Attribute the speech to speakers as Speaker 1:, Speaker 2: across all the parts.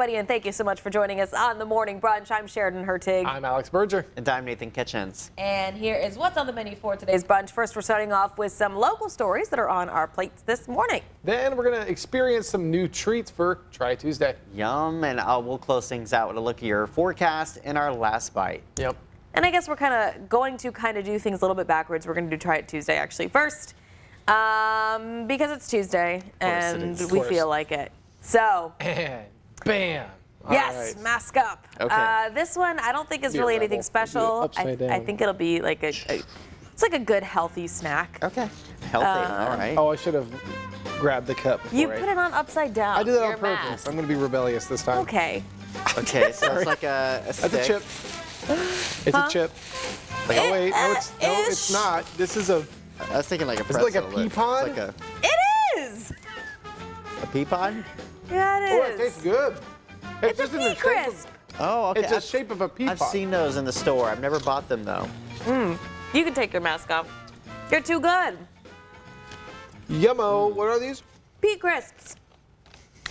Speaker 1: everybody, and thank you so much for joining us on the Morning Brunch. I'm Sheridan Hertig.
Speaker 2: I'm Alex Berger.
Speaker 3: And I'm Nathan Kitchens.
Speaker 1: And here is what's on the menu for today's brunch. First, we're starting off with some local stories that are on our plates this morning.
Speaker 2: Then we're going to experience some new treats for Try Tuesday.
Speaker 3: Yum, and we'll close things out with a look at your forecast in our last bite.
Speaker 2: Yep.
Speaker 1: And I guess we're going to do things a little bit backwards. We're going to do Try It Tuesday actually first, because it's Tuesday and we feel like it. So.
Speaker 2: And bam.
Speaker 1: Yes,
Speaker 2: right.
Speaker 1: mask up.
Speaker 3: Okay.
Speaker 1: This one I don't think is really anything special. I think it'll be like it's like a good healthy snack.
Speaker 3: Okay. Healthy. All right.
Speaker 2: Oh, I should have grabbed the cup.
Speaker 1: You put it on upside down.
Speaker 2: I did that
Speaker 1: Your
Speaker 2: on purpose.
Speaker 1: mask.
Speaker 2: I'm going to be rebellious this time.
Speaker 1: Okay.
Speaker 3: Okay, so it's like a stick.
Speaker 2: That's a chip. It's a chip.
Speaker 3: Like,
Speaker 2: Oh wait, no, it's not. This is a.
Speaker 3: I was thinking like a
Speaker 2: Is it
Speaker 3: pretzel.
Speaker 2: like a pea pod?
Speaker 3: It's like
Speaker 1: It is.
Speaker 3: a pea pod?
Speaker 1: Yeah, it
Speaker 2: Oh,
Speaker 1: is.
Speaker 2: it tastes good.
Speaker 1: It's
Speaker 2: just
Speaker 1: a
Speaker 2: in the
Speaker 1: pea
Speaker 2: shape
Speaker 1: crisp.
Speaker 3: Oh, okay.
Speaker 2: It's the shape of a pea
Speaker 3: I've
Speaker 2: pod.
Speaker 3: seen those in the store. I've never bought them though.
Speaker 1: You can take your mask off. You're too good.
Speaker 2: Yummo. What are these?
Speaker 1: Pea crisps.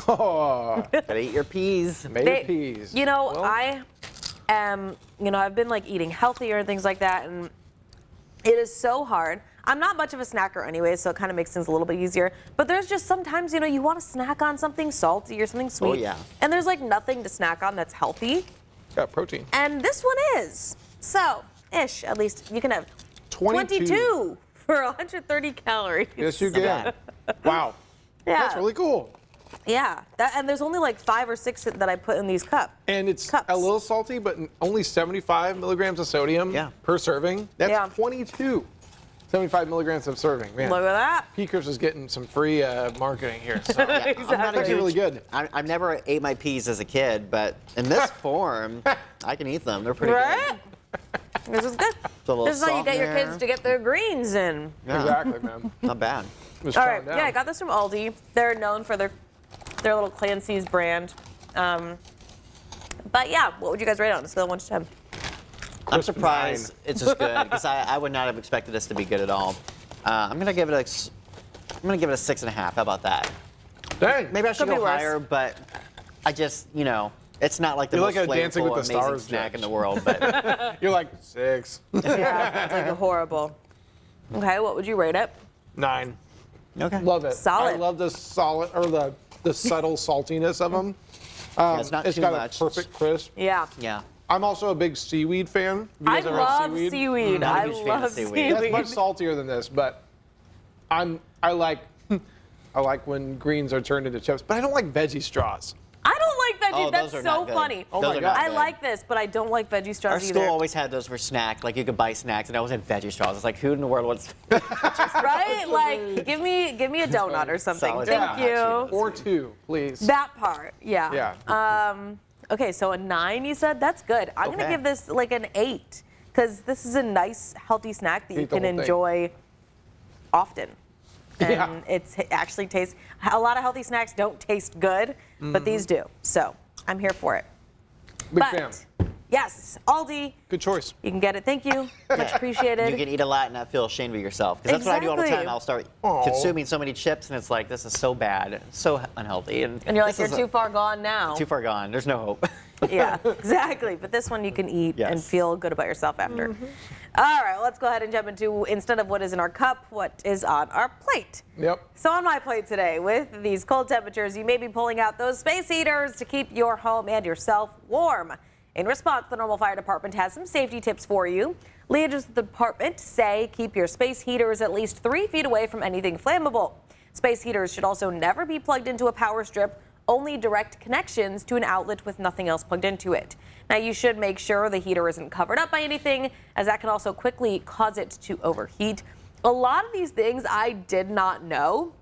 Speaker 2: Oh,
Speaker 3: Gotta eat your peas.
Speaker 2: made of peas.
Speaker 1: You know,
Speaker 2: Well,
Speaker 1: I've been like eating healthier and things like that, and it is so hard. I'm not much of a snacker anyway, so it kind of makes things a little bit easier. But there's just sometimes, you want to snack on something salty or something sweet.
Speaker 3: Oh, yeah.
Speaker 1: And there's like nothing to snack on that's healthy.
Speaker 2: It's got protein.
Speaker 1: And this one is. So, at least you can have
Speaker 2: 22
Speaker 1: for 130 calories.
Speaker 2: Yes, you
Speaker 3: Not
Speaker 2: can. Wow.
Speaker 1: Yeah.
Speaker 2: That's really cool.
Speaker 1: Yeah. And there's only like 5 or 6 that I put in these cups.
Speaker 2: And it's
Speaker 1: Cups.
Speaker 2: a little salty, but only 75 milligrams of sodium per serving. That's
Speaker 1: Yeah.
Speaker 2: 22. 75 milligrams of serving. Man,
Speaker 1: Look at that.
Speaker 2: Pea Crisp is getting some free marketing here. So.
Speaker 3: Yeah, I'm not a
Speaker 2: Actually really good.
Speaker 3: I've never ate my peas as a kid, but in this form, I can eat them. They're pretty
Speaker 1: Right? This is good.
Speaker 3: a little
Speaker 1: This is how you
Speaker 3: salt
Speaker 1: get
Speaker 3: in
Speaker 1: your
Speaker 3: there.
Speaker 1: kids to get their greens in.
Speaker 3: good. Yeah,
Speaker 2: Exactly, man.
Speaker 3: not bad.
Speaker 2: Just
Speaker 1: All
Speaker 2: calm
Speaker 1: right.
Speaker 2: down.
Speaker 1: Yeah, I got this from Aldi. They're known for their little Clancy's brand. But yeah, what would you guys rate on a scale of 1 to 10?
Speaker 3: I'm surprised it's as good because I would not have expected this to be good at all. I'm gonna give it a 6.5. How about that?
Speaker 2: Dang.
Speaker 3: Maybe I should
Speaker 1: Could be
Speaker 3: go
Speaker 1: worse.
Speaker 3: higher, but I just it's not like the
Speaker 2: You're
Speaker 3: most
Speaker 2: like a Dancing
Speaker 3: flavorful,
Speaker 2: with the
Speaker 3: amazing
Speaker 2: Stars
Speaker 3: snack
Speaker 2: judge.
Speaker 3: in the world. But
Speaker 2: You're like 6.
Speaker 1: Yeah, it's like horrible. Okay, what would you rate it?
Speaker 2: 9.
Speaker 3: okay,
Speaker 2: Love it.
Speaker 1: Solid.
Speaker 2: I love the solid or the subtle saltiness of them.
Speaker 3: it's not
Speaker 2: it's
Speaker 3: too
Speaker 2: got
Speaker 3: much.
Speaker 2: a perfect crisp.
Speaker 1: Yeah.
Speaker 3: Yeah.
Speaker 2: I'm also a big seaweed fan. Have you
Speaker 1: I
Speaker 2: guys ever had
Speaker 1: love seaweed.
Speaker 3: Not a
Speaker 1: I
Speaker 3: huge fan of
Speaker 1: love
Speaker 3: seaweed.
Speaker 1: seaweed.
Speaker 2: That's much saltier than this, but I like when greens are turned into chips, but I don't like veggie straws.
Speaker 1: I don't like veggies.
Speaker 3: Oh,
Speaker 1: That's
Speaker 3: those are
Speaker 1: so
Speaker 3: not good.
Speaker 1: funny.
Speaker 2: Oh
Speaker 3: Those
Speaker 2: my
Speaker 3: are
Speaker 2: God.
Speaker 3: not
Speaker 1: I
Speaker 3: good.
Speaker 1: like this, but I don't like veggie
Speaker 3: Our
Speaker 1: straws
Speaker 3: school
Speaker 1: either.
Speaker 3: always had those for snack. Like you could buy snacks, and I always had veggie straws. It's like, who in the world wants?
Speaker 1: Right? Like, give me a donut or something.
Speaker 3: Solid
Speaker 1: Thank
Speaker 3: donut.
Speaker 1: you.
Speaker 2: Or 2, please.
Speaker 1: That part, yeah.
Speaker 2: Yeah.
Speaker 1: Okay, so a 9, you said? That's good. I'm going to
Speaker 3: Okay.
Speaker 1: give this like an 8 because this is a nice, healthy snack that you
Speaker 2: Eat the
Speaker 1: can
Speaker 2: whole thing.
Speaker 1: enjoy often. And
Speaker 2: Yeah.
Speaker 1: it actually tastes, a lot of healthy snacks don't taste good, but these do. So I'm here for it.
Speaker 2: Big
Speaker 1: But,
Speaker 2: fan.
Speaker 1: yes, Aldi,
Speaker 2: Good choice.
Speaker 1: you can get it. Thank you. Much appreciated.
Speaker 3: You can eat a lot and not feel ashamed of yourself. Because that's what I do all the
Speaker 1: Exactly.
Speaker 3: time. I'll start
Speaker 2: Aw.
Speaker 3: consuming so many chips, and it's like, this is so bad, so unhealthy. And
Speaker 1: And you're like,
Speaker 3: this
Speaker 1: you're
Speaker 3: is
Speaker 1: too far gone now.
Speaker 3: too far gone. There's no hope.
Speaker 1: Yeah, exactly. But this one you can eat and
Speaker 3: Yes.
Speaker 1: feel good about yourself after. All right, let's go ahead and jump into, instead of what is in our cup, what is on our plate.
Speaker 2: Yep.
Speaker 1: So on my plate today, with these cold temperatures, you may be pulling out those space heaters to keep your home and yourself warm. In response, the Normal Fire Department has some safety tips for you. Leaders of the department say keep your space heaters at least 3 feet away from anything flammable. Space heaters should also never be plugged into a power strip, only direct connections to an outlet with nothing else plugged into it. Now, you should make sure the heater isn't covered up by anything, as that can also quickly cause it to overheat. A lot of these things I did not know,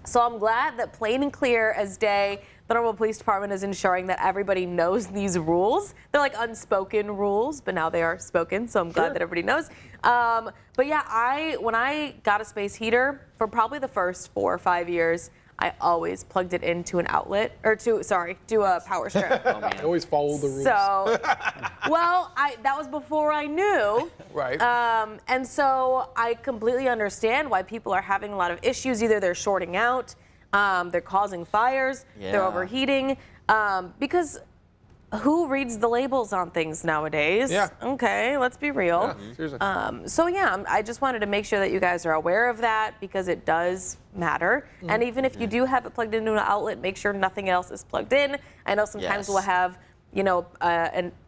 Speaker 1: so I'm glad that plain and clear as day, the Normal Police Department is ensuring that everybody knows these rules. They're like unspoken rules, but now they are spoken, so I'm glad that everybody knows. But yeah, when I got a space heater, for probably the first 4 or 5 years, I always plugged it into an outlet, or to a power strip.
Speaker 3: Oh, man.
Speaker 2: I always follow the rules.
Speaker 1: So, well, that was before I knew.
Speaker 2: Right.
Speaker 1: And so I completely understand why people are having a lot of issues. Either they're shorting out, they're causing fires, they're
Speaker 3: Yeah.
Speaker 1: overheating. Because who reads the labels on things nowadays?
Speaker 2: Yeah.
Speaker 1: Okay, let's be real.
Speaker 2: Yeah, seriously.
Speaker 1: So yeah, I just wanted to make sure that you guys are aware of that because it does matter. And even if you do have it plugged into an outlet, make sure nothing else is plugged in. I know sometimes
Speaker 3: Yes.
Speaker 1: we'll have,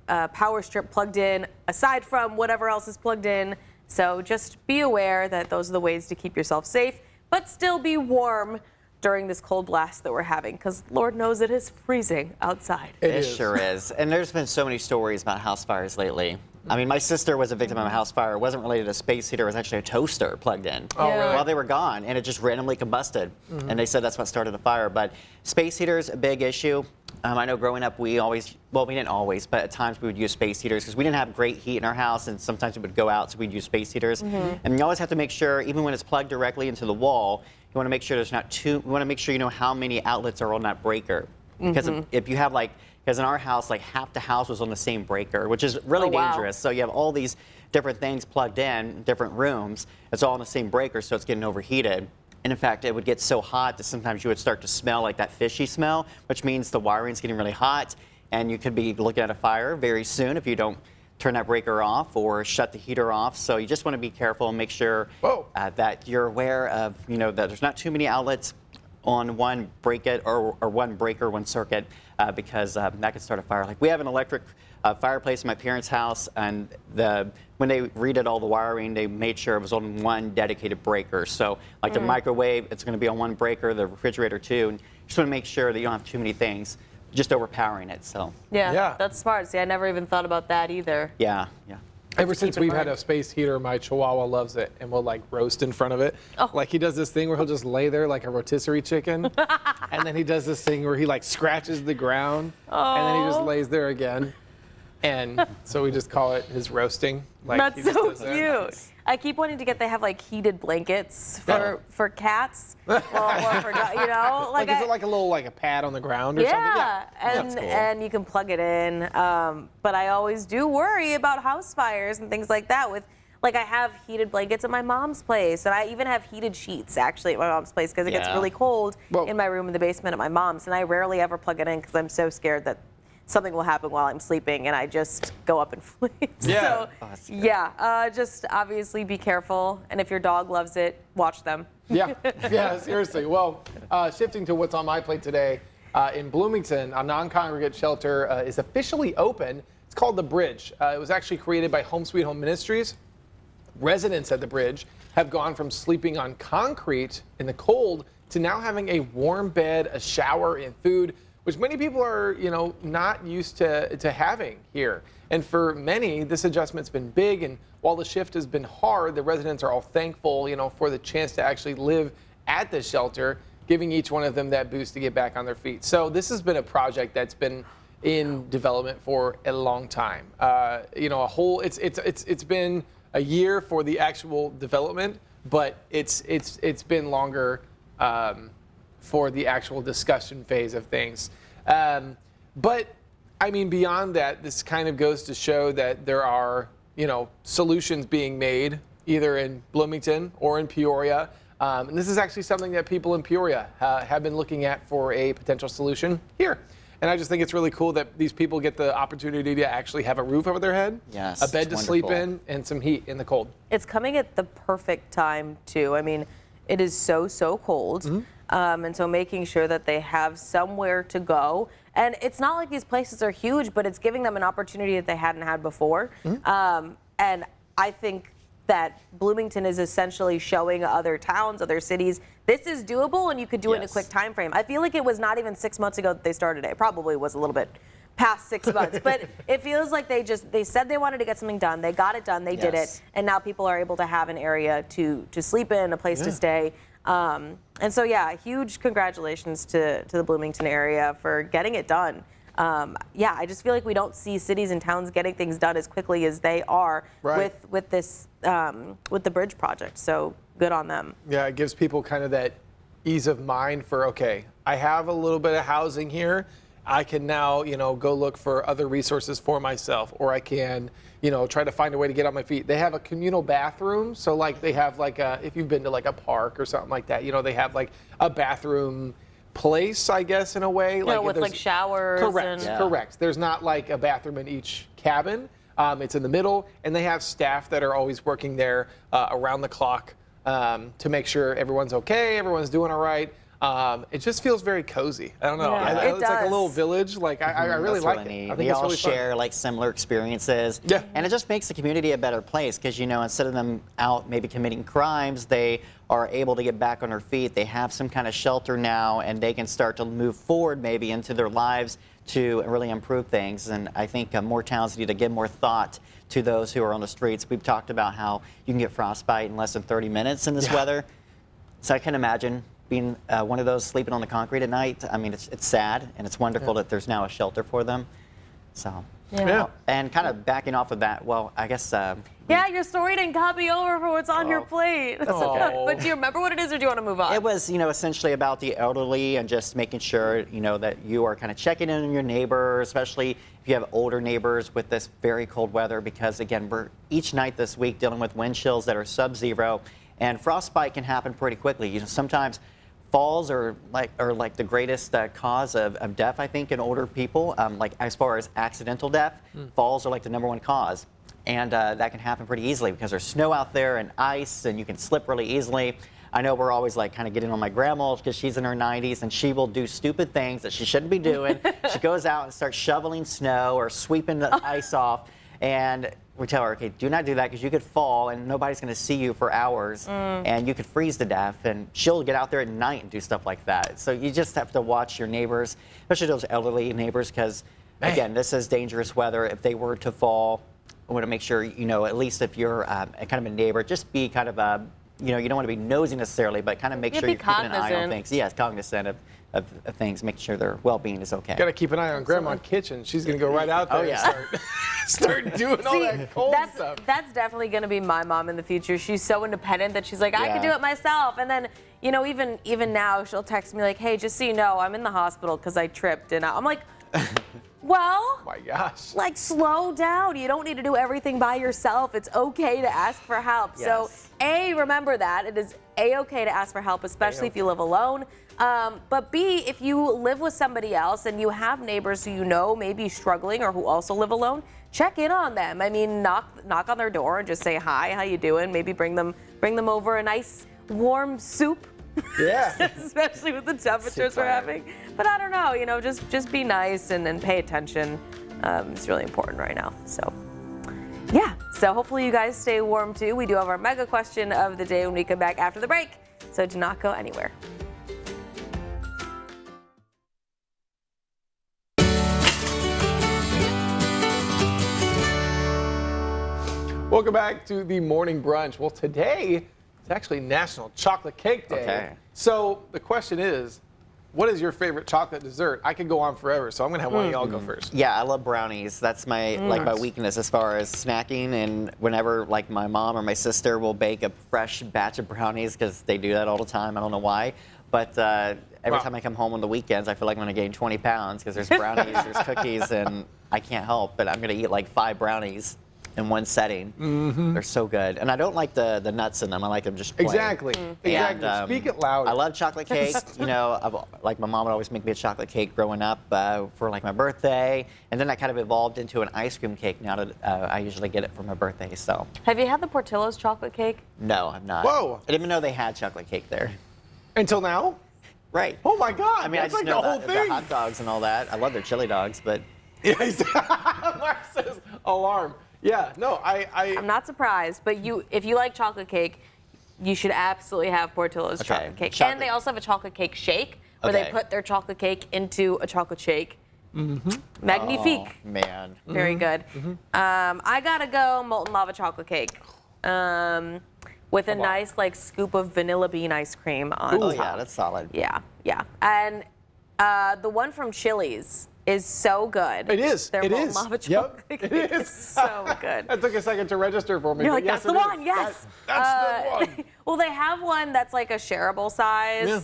Speaker 1: a power strip plugged in aside from whatever else is plugged in. So just be aware that those are the ways to keep yourself safe, but still be warm during this cold blast that we're having, because Lord knows it is freezing outside.
Speaker 2: It
Speaker 3: It
Speaker 2: is.
Speaker 3: sure is. And there's been so many stories about house fires lately. I mean, my sister was a victim of a house fire. It wasn't related to a space heater. It was actually a toaster plugged in
Speaker 2: Oh, really?
Speaker 3: while they were gone, and it just randomly combusted. And they said that's what started the fire. But space heaters, a big issue. I know growing up, we didn't always, but at times we would use space heaters because we didn't have great heat in our house, and sometimes it would go out, so we'd use space heaters. And you always have to make sure, even when it's plugged directly into the wall, you want to make sure you want to make sure you know how many outlets are on that breaker. Because if you have because in our house, half the house was on the same breaker, which is really
Speaker 1: Oh, wow.
Speaker 3: dangerous. So you have all these different things plugged in different rooms. It's all on the same breaker, so it's getting overheated. And in fact, it would get so hot that sometimes you would start to smell like that fishy smell, which means the wiring's getting really hot, and you could be looking at a fire very soon if you don't turn that breaker off or shut the heater off. So you just want to be careful and make sure that you're aware of, that there's not too many outlets on one one breaker, one circuit, because that could start a fire. Like we have an electric fireplace in my parents' house, and when they redid all the wiring, they made sure it was on one dedicated breaker. So like the microwave, it's going to be on one breaker, the refrigerator too. And you just want to make sure that you don't have too many things just overpowering it. So
Speaker 1: Yeah, that's smart. See, I never even thought about that either.
Speaker 3: yeah.
Speaker 2: Ever since
Speaker 1: keep in
Speaker 2: we've had
Speaker 1: mind.
Speaker 2: a space heater, my Chihuahua loves it and will roast in front of it.
Speaker 1: Oh.
Speaker 2: Like he does this thing where he'll just lay there like a rotisserie chicken, and then he does this thing where he scratches the ground, and then he just lays there again. And so we just call it his roasting.
Speaker 1: That's
Speaker 2: he just
Speaker 1: so
Speaker 2: does that.
Speaker 1: cute. I keep wanting to get. They have heated blankets for cats, or for
Speaker 2: Is it like a little a pad on the ground or something?
Speaker 1: yeah,
Speaker 3: That's cool.
Speaker 1: and you can plug it in. But I always do worry about house fires and things like that. With I have heated blankets at my mom's place, and I even have heated sheets actually at my mom's place because it gets
Speaker 3: Yeah.
Speaker 1: really cold
Speaker 2: Well-
Speaker 1: in my room in the basement at my mom's, and I rarely ever plug it in because I'm so scared that something will happen while I'm sleeping and I just go up in flames.
Speaker 2: Yeah.
Speaker 1: So,
Speaker 3: Oh, that's good.
Speaker 1: just obviously be careful, and if your dog loves it, watch them.
Speaker 2: Yeah, seriously. Well, shifting to what's on my plate today, in Bloomington, a non-congregate shelter is officially open. It's called The Bridge. It was actually created by Home Sweet Home Ministries. Residents at The Bridge have gone from sleeping on concrete in the cold to now having a warm bed, a shower, and food, which many people are, not used to having here. And for many, this adjustment's been big. And while the shift has been hard, the residents are all thankful, for the chance to actually live at the shelter, giving each one of them that boost to get back on their feet. So this has been a project that's been in development for a long time. It's been a year for the actual development, but it's been longer for the actual discussion phase of things. But I mean, beyond that, this kind of goes to show that there are, solutions being made either in Bloomington or in Peoria. And this is actually something that people in Peoria have been looking at for a potential solution here. And I just think it's really cool that these people get the opportunity to actually have a roof over their head,
Speaker 3: Yes,
Speaker 2: a bed
Speaker 3: it's
Speaker 2: to sleep
Speaker 3: wonderful.
Speaker 2: in, and some heat in the cold.
Speaker 1: It's coming at the perfect time, too. I mean, it is so cold. And so making sure that they have somewhere to go. And it's not like these places are huge, but it's giving them an opportunity that they hadn't had before. And I think that Bloomington is essentially showing other towns, other cities, this is doable and you could do it in a
Speaker 3: Yes.
Speaker 1: quick time frame. I feel like it was not even 6 months ago that they started it. It probably was a little bit past 6 months, but it feels like they said they wanted to get something done. They got it done. They did it.
Speaker 3: Yes.
Speaker 1: And now people are able to have an area to sleep in, a place to stay. And so, yeah, huge congratulations to the Bloomington area for getting it done. I just feel like we don't see cities and towns getting things done as quickly as they are
Speaker 2: Right.
Speaker 1: with this with the bridge project. So good on them.
Speaker 2: Yeah, it gives people kind of that ease of mind for, okay, I have a little bit of housing here. I can now, go look for other resources for myself, or I can, try to find a way to get on my feet. They have a communal bathroom. So they have if you've been to a park or something like that, they have a bathroom place, I guess, in a way.
Speaker 1: No, with
Speaker 2: there's-
Speaker 1: like showers.
Speaker 2: Correct,
Speaker 1: And,
Speaker 3: Yeah.
Speaker 2: correct. There's not like a bathroom in each cabin. It's in the middle, and they have staff that are always working there around the clock to make sure everyone's okay, everyone's doing all right. It just feels very cozy. I don't know.
Speaker 1: Yeah,
Speaker 2: It's like a
Speaker 1: does.
Speaker 2: little village. Like I really
Speaker 3: That's
Speaker 2: like
Speaker 3: really
Speaker 2: it.
Speaker 3: neat.
Speaker 2: I think
Speaker 3: We
Speaker 2: it's
Speaker 3: all
Speaker 2: really fun.
Speaker 3: share like similar experiences.
Speaker 2: Yeah.
Speaker 3: And it just makes the community a better place because, you know, instead of them out maybe committing crimes, they are able to get back on their feet. They have some kind of shelter now, and they can start to move forward maybe into their lives to really improve things. And I think more towns need to give more thought to those who are on the streets. We've talked about how you can get frostbite in less than 30 minutes in this weather. So I can imagine being one of those sleeping on the concrete at night. I mean, it's sad, and it's wonderful that there's now a shelter for them. So,
Speaker 2: Yeah.
Speaker 3: and kind of backing off of that, well, I guess
Speaker 1: Yeah, your story didn't copy over for what's on your plate. That's
Speaker 2: okay.
Speaker 1: But do you remember what it is, or do you want to move on?
Speaker 3: it was, you know, essentially about the elderly and just making sure, you know, that you are kind of checking in on your neighbor, especially if you have older neighbors with this very cold weather, because again, we're each night this week dealing with wind chills that are sub-zero, and frostbite can happen pretty quickly. You know, sometimes falls are like the greatest cause of death, I think, in older people. Like as far as accidental death, falls are like the #1 cause. And that can happen pretty easily because there's snow out there and ice, and you can slip really easily. I know we're always like kind of getting on my grandma because she's in her 90s and she will do stupid things that she shouldn't be doing. She goes out and starts shoveling snow or sweeping the ice off. And we tell her, okay, do not do that because you could fall and nobody's going to see you for hours and you could freeze to death. And she'll get out there at night and do stuff like that. So you just have to watch your neighbors, especially those elderly neighbors, because again, this is dangerous weather. If they were to fall, I want to make sure, you know, at least if you're kind of a neighbor, just be kind of a, you know, you don't want to be nosy necessarily, but kind of make
Speaker 1: Yeah,
Speaker 3: sure
Speaker 1: be
Speaker 3: you're keeping an eye on
Speaker 1: cognizant.
Speaker 3: things. Yes, cognizant of things, making sure their well-being is okay.
Speaker 2: Got to keep an eye on Grandma's kitchen. She's going to go right out there
Speaker 3: yeah.
Speaker 2: and start doing all that cold stuff.
Speaker 1: That's definitely going to be my mom in the future. She's so independent that she's like, I can do
Speaker 3: Yeah.
Speaker 1: it myself. And then, you know, even now she'll text me like, hey, just so you know, I'm in the hospital because I tripped. And I'm like, well,
Speaker 2: My gosh.
Speaker 1: like slow down. You don't need to do everything by yourself. It's okay to ask for help.
Speaker 3: Yes.
Speaker 1: So A, remember that. It is A-okay to ask for help, especially if you live alone. But B, if you live with somebody else and you have neighbors who you know may be struggling or who also live alone, check in on them. I mean, knock on their door and just say, hi, how you doing? Maybe bring them over a nice warm soup.
Speaker 2: Yeah.
Speaker 1: Especially with the temperatures we're
Speaker 3: Super.
Speaker 1: having. But I don't know, you know, just be nice and pay attention. It's really important right now. So, yeah. So hopefully you guys stay warm too. We do have our mega question of the day when we come back after the break. So do not go anywhere.
Speaker 2: Welcome back to the morning brunch. Well, today it's actually National Chocolate Cake Day.
Speaker 3: Okay.
Speaker 2: So the question is, what is your favorite chocolate dessert? I could go on forever, so I'm gonna have one of y'all go first.
Speaker 3: Yeah, I love brownies. That's my my weakness as far as snacking. And whenever like my mom or my sister will bake a fresh batch of brownies, because they do that all the time. I don't know why, but every
Speaker 2: Wow.
Speaker 3: time I come home on the weekends, I feel like I'm gonna gain 20 pounds because there's brownies, there's cookies, and I can't help but I'm gonna eat like 5 brownies in one setting. They're so good, and I don't like the nuts in them. I like them just plain.
Speaker 2: Exactly. Exactly.
Speaker 3: And,
Speaker 2: Speak it loud.
Speaker 3: I love chocolate cake. You know, like my mom would always make me a chocolate cake growing up for like my birthday, and then I kind of evolved into an ice cream cake now that I usually get it for my birthday. So
Speaker 1: Have you had the Portillo's chocolate cake?
Speaker 3: no, I'm not.
Speaker 2: Whoa.
Speaker 3: I didn't even know they had chocolate cake there.
Speaker 2: Until now?
Speaker 3: Right.
Speaker 2: Oh my God.
Speaker 3: I mean,
Speaker 2: that's
Speaker 3: I just
Speaker 2: like
Speaker 3: know
Speaker 2: the whole
Speaker 3: the
Speaker 2: thing.
Speaker 3: hot dogs and all that. I love their chili dogs, but
Speaker 2: Yeah, Mark says alarm. Yeah, no,
Speaker 1: I'm not surprised, but if you like chocolate cake, you should absolutely have Portillo's
Speaker 3: Okay.
Speaker 1: chocolate cake.
Speaker 3: Chocolate-
Speaker 1: And they also have a chocolate cake shake where they
Speaker 3: Okay.
Speaker 1: put their chocolate cake into a chocolate shake. Magnifique.
Speaker 3: oh, man.
Speaker 1: Very good. I gotta go molten lava chocolate cake with a
Speaker 2: Come on.
Speaker 1: nice like scoop of vanilla bean ice cream on
Speaker 3: Oh
Speaker 1: top.
Speaker 3: yeah, that's solid.
Speaker 1: Yeah, yeah. And the one from Chili's is so good.
Speaker 2: It is.
Speaker 1: Their
Speaker 2: It
Speaker 1: molten
Speaker 2: is.
Speaker 1: lava
Speaker 2: Yep,
Speaker 1: chocolate
Speaker 2: it
Speaker 1: cake
Speaker 2: is.
Speaker 1: so good.
Speaker 2: That took a second to register for me.
Speaker 1: You're
Speaker 2: but
Speaker 1: like,
Speaker 2: yes,
Speaker 1: that's the
Speaker 2: it is.
Speaker 1: one, yes.
Speaker 2: That's the one.
Speaker 1: Well, they have one that's like a shareable size.
Speaker 2: Yeah.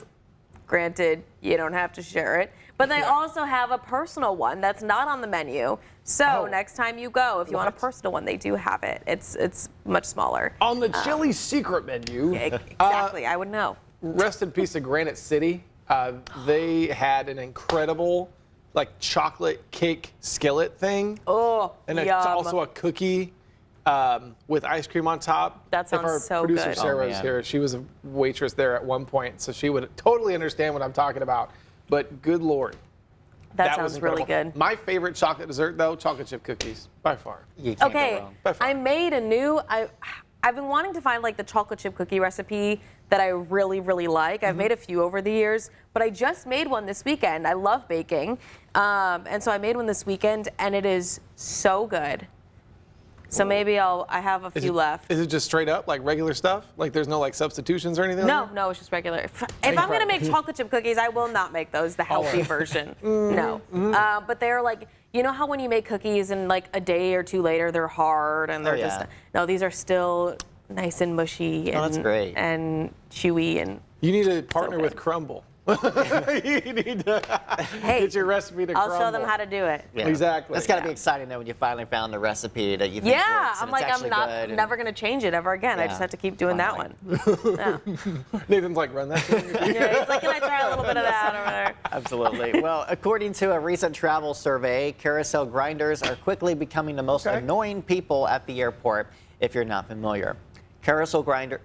Speaker 1: Granted, you don't have to share it. But they also have a personal one that's not on the menu. So
Speaker 2: Oh.
Speaker 1: next time you go, if you want a
Speaker 2: What?
Speaker 1: personal one, they do have it. It's much smaller.
Speaker 2: On the Chili's secret menu,
Speaker 1: Exactly, I would know.
Speaker 2: rest in peace to Granite City. They had an incredible like chocolate cake skillet thing.
Speaker 1: Oh,
Speaker 2: And it's
Speaker 1: yum.
Speaker 2: also a cookie with ice cream on top.
Speaker 1: That sounds
Speaker 2: if our
Speaker 1: so
Speaker 2: producer
Speaker 1: good.
Speaker 2: Sarah
Speaker 3: Oh,
Speaker 2: was
Speaker 3: man.
Speaker 2: here, she was a waitress there at one point, so she would totally understand what I'm talking about. But good Lord.
Speaker 1: That
Speaker 2: was
Speaker 1: sounds really
Speaker 2: incredible.
Speaker 1: good.
Speaker 2: My favorite chocolate dessert, though, chocolate chip cookies, by far.
Speaker 3: You can't go
Speaker 1: Okay,
Speaker 3: wrong.
Speaker 2: By far.
Speaker 1: I made a new. I've been wanting to find like the chocolate chip cookie recipe that I really, really like.
Speaker 2: Mm-hmm.
Speaker 1: I've made a few over the years, but I just made one this weekend. I love baking, and so I made one this weekend, and it is so good. So maybe I have a few left.
Speaker 2: Is it just straight up, like regular stuff? Like there's no like substitutions or anything?
Speaker 1: No,
Speaker 2: on
Speaker 1: no, it's just regular. If I'm gonna make chocolate chip cookies, I will not make those the healthy version. No, but they're like, you know how when you make cookies and like a day or two later they're hard and they're just
Speaker 3: yeah.
Speaker 1: no, these are still nice and mushy and
Speaker 3: that's great.
Speaker 1: and chewy and
Speaker 2: You need to partner
Speaker 1: good.
Speaker 2: with Crumble. You need to
Speaker 1: hey,
Speaker 2: get your recipe to
Speaker 1: I'll
Speaker 2: Crumble.
Speaker 1: show them how to do it.
Speaker 3: Yeah.
Speaker 2: Exactly.
Speaker 3: It's got to
Speaker 1: Yeah.
Speaker 3: be exciting though when you finally found the recipe that you think
Speaker 1: Yeah,
Speaker 3: works and
Speaker 1: I'm
Speaker 3: it's
Speaker 1: like, I'm
Speaker 3: actually
Speaker 1: not
Speaker 3: good and-
Speaker 1: never gonna change it ever again. I
Speaker 3: Yeah.
Speaker 1: just have to keep doing that
Speaker 3: Finally.
Speaker 1: one. Yeah.
Speaker 2: Nathan's like, run that thing.
Speaker 1: Yeah, he's like, can I try a little bit of that over there?
Speaker 3: Absolutely. Well, according to a recent travel survey, carousel grinders are quickly becoming the most
Speaker 2: Okay.
Speaker 3: annoying people at the airport if you're not familiar. Carousel grinders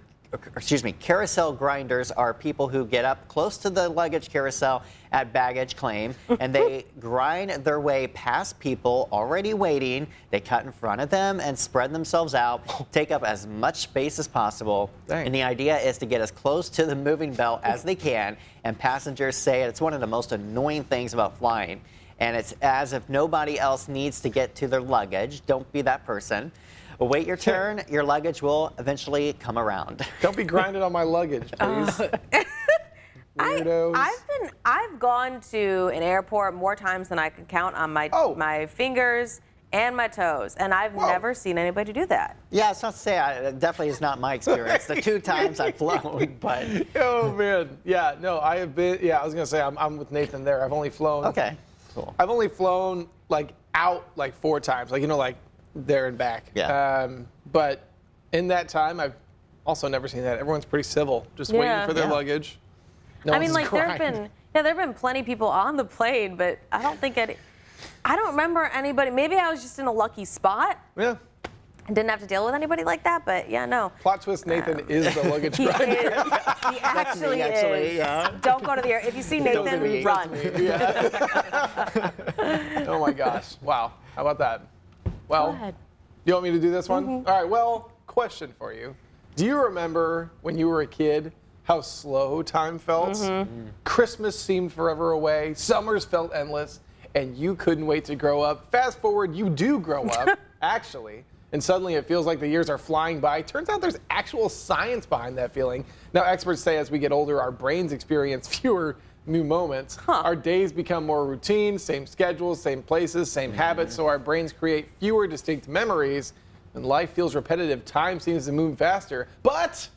Speaker 3: are people who get up close to the luggage carousel at baggage claim and they grind their way past people already waiting. They cut in front of them and spread themselves out, take up as much space as possible.
Speaker 2: Dang.
Speaker 3: And the idea is to get as close to the moving belt as they can. And passengers say it's one of the most annoying things about flying. And it's as if nobody else needs to get to their luggage. Don't be that person. Wait your turn. Your luggage will eventually come around.
Speaker 2: Don't be grinding on my luggage, please. Weirdos.
Speaker 1: I've gone to an airport more times than I can count on my
Speaker 2: Oh.
Speaker 1: my fingers and my toes, and I've
Speaker 2: Whoa.
Speaker 1: never seen anybody do that.
Speaker 3: Yeah, it's not to say it definitely is not my experience. The 2 times I've flown, but
Speaker 2: Oh man, yeah, no, I have been. Yeah, I was gonna say I'm with Nathan there. I've only flown.
Speaker 3: okay, cool.
Speaker 2: I've only flown like out like 4 times, like like there and back.
Speaker 3: Yeah.
Speaker 2: But in that time, I've also never seen that. Everyone's pretty civil, just
Speaker 1: Yeah.
Speaker 2: waiting for their
Speaker 3: Yeah.
Speaker 2: luggage. No
Speaker 1: I mean,
Speaker 2: one's
Speaker 1: like there have
Speaker 2: grinding.
Speaker 1: been plenty of people on the plane, but I don't remember anybody. Maybe I was just in a lucky spot
Speaker 2: Yeah.
Speaker 1: and didn't have to deal with anybody like that. But yeah, no.
Speaker 2: Plot twist: Nathan is the luggage
Speaker 1: He
Speaker 2: grinder.
Speaker 1: is. He actually is.
Speaker 3: yeah.
Speaker 1: Don't go to the air. If you see
Speaker 3: Don't do
Speaker 1: Nathan,
Speaker 3: me.
Speaker 1: run.
Speaker 2: Oh my gosh! Wow. How about that? Well,
Speaker 1: Go ahead.
Speaker 2: you want me to do this one? All right. Well, question for you: do you remember when you were a kid how slow time felt? Christmas seemed forever away. Summers felt endless, and you couldn't wait to grow up. Fast forward, you do grow up, actually. And suddenly it feels like the years are flying by. Turns out there's actual science behind that feeling. Now, experts say as we get older, our brains experience fewer new moments. Our days become more routine, same schedules, same places, same habits, so our brains create fewer distinct memories. When life feels repetitive, time seems to move faster. But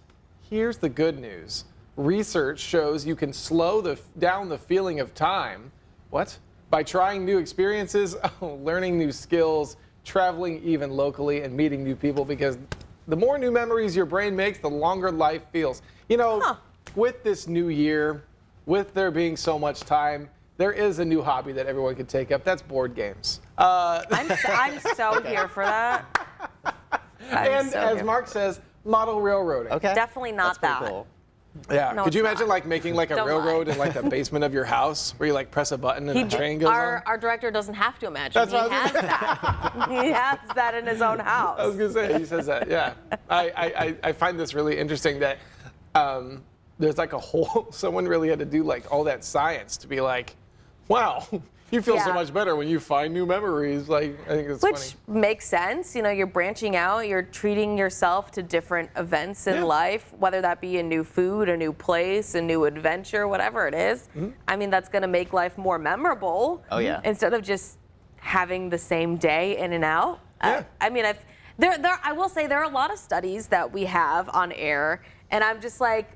Speaker 2: here's the good news. Research shows you can slow down the feeling of time. What? By trying new experiences, learning new skills, traveling even locally, and meeting new people, because the more new memories your brain makes, the longer life feels. With this new year, with there being so much time, there is a new hobby that everyone could take up. That's board games.
Speaker 1: I'm so here for that.
Speaker 2: And
Speaker 1: so
Speaker 2: as
Speaker 1: here.
Speaker 2: Mark says, model railroading.
Speaker 3: Okay.
Speaker 1: Definitely not
Speaker 3: That's pretty
Speaker 1: that.
Speaker 3: cool.
Speaker 2: Yeah.
Speaker 1: No,
Speaker 2: Could you
Speaker 1: it's
Speaker 2: imagine
Speaker 1: not.
Speaker 2: like making like a
Speaker 1: Don't
Speaker 2: railroad
Speaker 1: lie.
Speaker 2: in like the basement of your house where you like press a button and a train goes on?
Speaker 1: Our director doesn't have to imagine.
Speaker 2: That's
Speaker 1: He
Speaker 2: what I was
Speaker 1: has that. He has that in his own house.
Speaker 2: I was gonna say he says that. Yeah. I find this really interesting that there's like a whole someone really had to do like all that science to be like, wow, you feel so
Speaker 1: Yeah.
Speaker 2: much better when you find new memories. Like I think it's
Speaker 1: Which
Speaker 2: funny.
Speaker 1: makes sense. You're branching out, you're treating yourself to different events in
Speaker 2: Yeah.
Speaker 1: life, whether that be a new food, a new place, a new adventure, whatever it is. I mean, that's going to make life more memorable.
Speaker 3: Oh, yeah.
Speaker 1: Instead of just having the same day in and out.
Speaker 2: Yeah.
Speaker 1: I mean, I will say there are a lot of studies that we have on air, and I'm just like,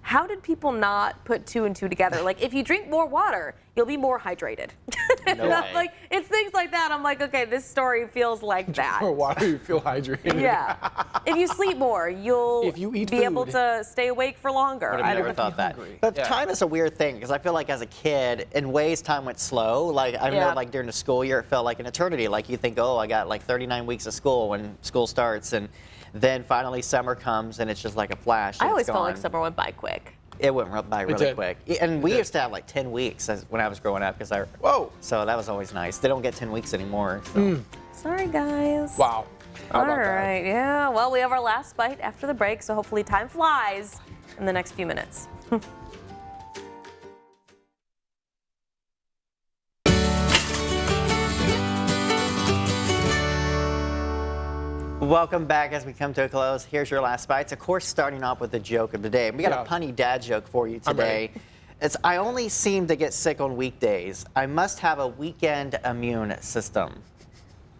Speaker 1: how did people not put 2 and 2 together? Like, if you drink more water, you'll be more hydrated.
Speaker 3: No
Speaker 1: And I'm
Speaker 3: way.
Speaker 1: like, it's things like that. I'm like, okay, this story feels like that.
Speaker 2: Why do you feel hydrated?
Speaker 1: Yeah. If you sleep more, you'll
Speaker 2: If you eat
Speaker 1: be able
Speaker 2: food.
Speaker 1: to stay awake for longer.
Speaker 3: Would
Speaker 1: I
Speaker 3: have
Speaker 1: don't
Speaker 3: never
Speaker 1: know.
Speaker 3: thought that.
Speaker 2: hungry.
Speaker 3: But
Speaker 2: Yeah.
Speaker 3: time is a weird thing because I feel like as a kid, in ways, time went slow. Like I
Speaker 1: Yeah.
Speaker 3: know, like during the school year, it felt like an eternity. Like you think, oh, I got like 39 weeks of school when school starts, and then finally summer comes and it's just like a flash.
Speaker 1: I
Speaker 3: and
Speaker 1: always
Speaker 3: it's
Speaker 1: felt like
Speaker 3: gone.
Speaker 1: summer went by quick.
Speaker 3: It went by really
Speaker 2: did.
Speaker 3: quick. And we
Speaker 2: did.
Speaker 3: used to have like 10 weeks when I was growing up because
Speaker 2: Whoa.
Speaker 3: So that was always nice. They don't get 10 weeks anymore. So.
Speaker 1: Sorry, guys.
Speaker 2: Wow. How
Speaker 1: All
Speaker 2: about that?
Speaker 1: right. Yeah. Well, we have our last bite after the break, so hopefully time flies in the next few minutes.
Speaker 3: Welcome back as we come to a close. Here's your last bites. Of course, starting off with the joke of the day. We got
Speaker 2: Yeah.
Speaker 3: a punny dad joke for you
Speaker 2: I'm
Speaker 3: today.
Speaker 2: ready.
Speaker 3: It's I only seem to get sick on weekdays. I must have a weekend immune system.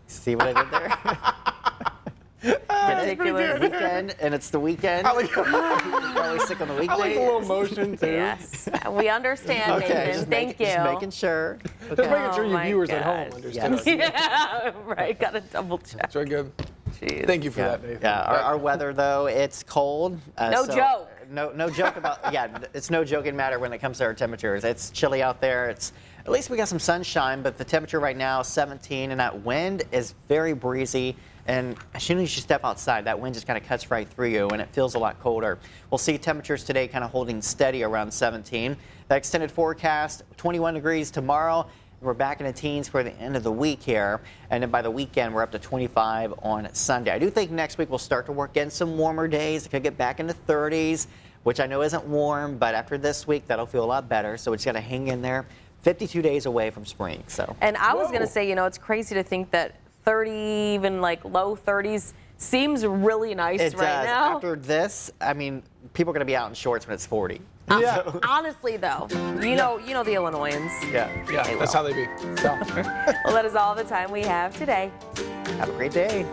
Speaker 3: See what I did there?
Speaker 1: Ridiculous.
Speaker 3: Weekend, and it's the weekend.
Speaker 2: I like,
Speaker 3: You're probably sick on the
Speaker 2: I like
Speaker 3: weekdays.
Speaker 2: the little motion too.
Speaker 1: Yes. We understand,
Speaker 3: Okay,
Speaker 1: Nathan.
Speaker 3: just
Speaker 1: Thank you.
Speaker 3: Just making sure.
Speaker 2: Just making sure
Speaker 1: Oh
Speaker 2: your
Speaker 1: my
Speaker 2: viewers at home
Speaker 1: gosh.
Speaker 2: understand.
Speaker 3: Yes.
Speaker 1: Yeah, right. Got to double check.
Speaker 2: That's very good.
Speaker 1: Jeez.
Speaker 2: Thank you for
Speaker 3: Yeah,
Speaker 2: that, Nathan.
Speaker 3: yeah. Our weather though, it's cold.
Speaker 1: No joke.
Speaker 3: No joke about. Yeah, it's no joking matter when it comes to our temperatures. It's chilly out there. At least we got some sunshine, but the temperature right now is 17, and that wind is very breezy. And as soon as you step outside, that wind just kind of cuts right through you, and it feels a lot colder. We'll see temperatures today kind of holding steady around 17. That extended forecast, 21 degrees tomorrow. We're back in the teens for the end of the week here, and then by the weekend, we're up to 25 on Sunday. I do think next week we'll start to work in some warmer days. It could get back in the 30s, which I know isn't warm, but after this week, that'll feel a lot better. So we just got to hang in there. 52 days away from spring. So.
Speaker 1: And I was going to
Speaker 2: Whoa.
Speaker 1: say, it's crazy to think that 30, even like low 30s, seems really nice
Speaker 3: It
Speaker 1: right
Speaker 3: does.
Speaker 1: now.
Speaker 3: After this, I mean, people are going to be out in shorts when it's 40.
Speaker 2: Yeah.
Speaker 1: Honestly, though, you know the Illinoisans.
Speaker 3: Yeah.
Speaker 2: Yeah, that's how they be. So.
Speaker 1: Well, that is all the time we have today.
Speaker 3: Have a great day.